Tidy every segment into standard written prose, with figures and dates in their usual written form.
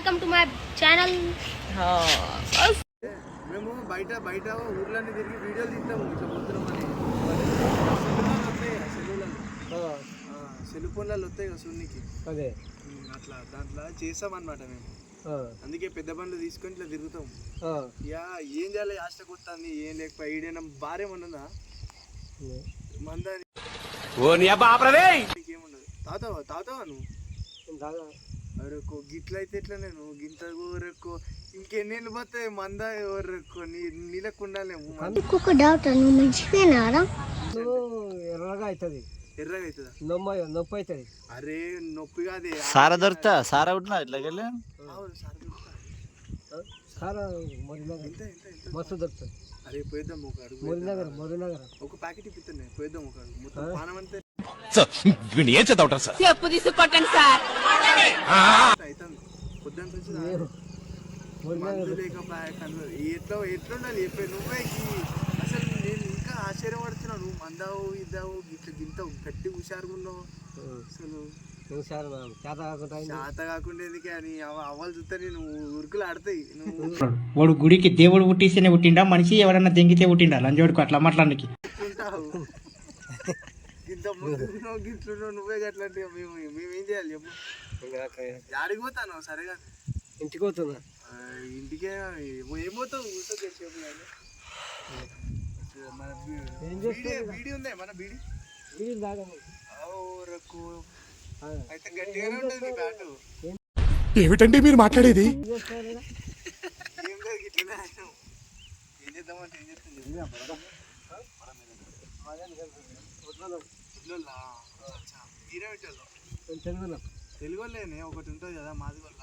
Welcome to my channel. మేము బయట బయట ఊర్లన్నీ తిరిగి వీడియోలు తీస్తాము ఇట్లా పోతున్నామని సెల్ ఫోన్లలో వస్తాయి కదా సున్నికి అదే అట్లా దాంట్లో చేస్తామన్నమాట మేము. అందుకే పెద్ద బండ్లు తీసుకొని ఇట్లా తిరుగుతాం. ఇక ఏం చేయాలి ఆశకు వస్తుంది ఏం లేకపోయి ఈడైనా భార్య ఉన్నదా మందని ఏముండదు. తాతావా నువ్వు అరకు గిట్ల అయితే ఎట్లా నేను గింత ఊరెక్కు ఇంకెన్నేళ్ళు పోతాయి మంద ఎవరెక్కు నీళ్ళకు ఉండాలేము. ఎర్రగా అవుతుంది ఎర్రగా అవుతుందా? నొప్పి అవుతుంది. అరే నొప్పి కాదే సారా దొరుకుతా సారా ఉంటున్నా ఇట్లా సారా మస్తు దొరుకుతుంది. అరే పోయిద్దాం ఒక అడుగు మురళీనగర్ ఒక ప్యాకెట్ ఇప్పిస్తాను పోయిద్దాం ఒక అడుగు మొత్తం పానం అంతే ఏం చదవటం సార్ చెప్పు తీసుకొట్టండి సార్. అవుతుంది పొద్దున్న ఎట్లా ఎట్లుండాలి చెప్పే నువ్వే అసలు నేను ఇంకా ఆశ్చర్యపడుతున్నాను. నువ్వు మందావు ఇద్దావు ఇట్లా గింత గట్టి హుషారుగా ఉన్నావు. అసలు చేత కాకుండా ఎందుకే అని అవ్వాలి చూస్తే నేను ఉరుకులు ఆడతాయి. వాడు గుడికి దేవుడు పుట్టిస్తేనే పుట్టిండా మనిషి ఎవడన్నా దెంగితే పుట్టిండా లంజోడుకు అట్లా మాట్లాడానికి ఇంత ముందు గిట్లున్నావు నువ్వే అట్లాంటి మేమేం చేయాలి చెప్పు. ఆడికి పోతాను సరేగా ఇంటికి పోతున్నా ఇంటికే ఏం పోతావు చెప్పు. మన బీడీ ఉందే మన బీడీ అయితే గట్టిగానే ఉంటుంది బ్యాటు. ఏమిటండి మీరు మాట్లాడేది? ఏం లేదు ఇట్లనే ఏం చేద్దామంటే ఏం చేస్తుంది తెలుగు వాళ్ళేనే ఒకటి ఉంటుంది కదా మాది వల్ల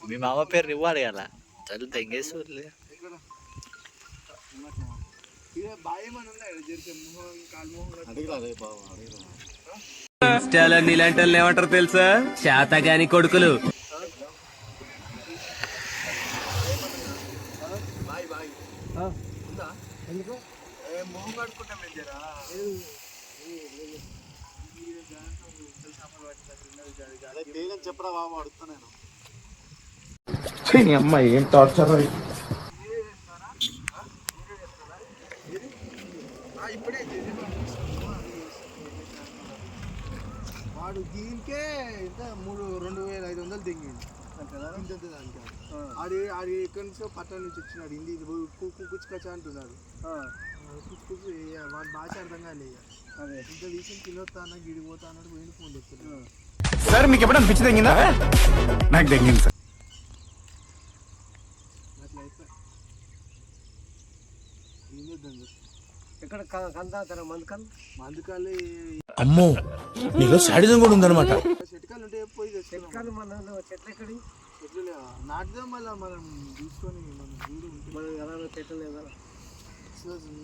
మీ మామ పేరు ఇవ్వాలి కదా చదువు తెంగేసి ఇలాంటి వాళ్ళు ఏమంటారు తెలుసా? శాతగాని కొడుకులు. మొహం కడుకుంటాం చెప్పరా బాబు అడుగుతున్నాను. అమ్మాయి ఏం టార్చర్ ఇప్పుడే వాడు దీనికే ఇంత 2,500 తెంగింది ఆడి ఎక్కడి నుంచో పట్టణం నుంచి వచ్చినాడు. హిందీ కుచ్చుకచ్చా అంటున్నాడు. కుచ్చు వాడి భాష అర్థం కాలే. ఇంత విషయం తినొస్తా అన్న గిడిపోతా అన్నాడు. పోయిన ఫోన్ చెప్తున్నాడు. సార్ మీకు ఎప్పుడైనా పిచ్చి తెంగిందా? నాకు తెంగింది సార్. అట్లా అయిపోయి ఏం చేద్దాం ఎక్కడ మందుకాలు అమ్మో నీలో శాడిజం కూడా ఉందన్నమాట. చెట్కాలు ఉంటే పోయి చెట్లు మన చెట్లు ఎక్కడి చెట్లు లేవా నాటుదాం మళ్ళీ మనం చూసుకొని మనం చూడు మనం ఎలా చెట్లు లేదా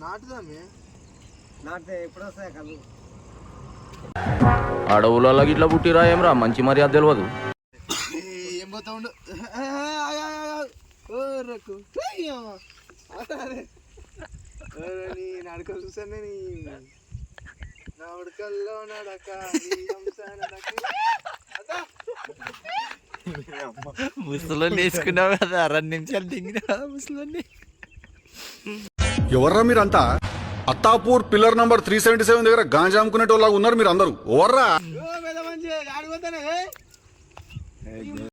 నాటుదామే. నాటితే ఎప్పుడు వస్తాయి కళ్ళు? అడవులలో ఇట్లా పుట్టిరా ఏమరా మంచి మర్యాద తెలియదు. ఏం పోతా ఉండు నడక చూసాను నా ఉడకల్లో నడక ముసలో వేసుకున్నావు కదా 2 నిమిషాలు దిగినా ముసలోని. ఎవర్రా మీరంతా? అత్తాపూర్ పిల్లర్ నంబర్ 377 దగ్గర గాంజా అమ్ముకునేటోళ్ళగా ఉన్నారు మీరు అందరూ. ఎవర్రా? మంచి ఆడిపోతానే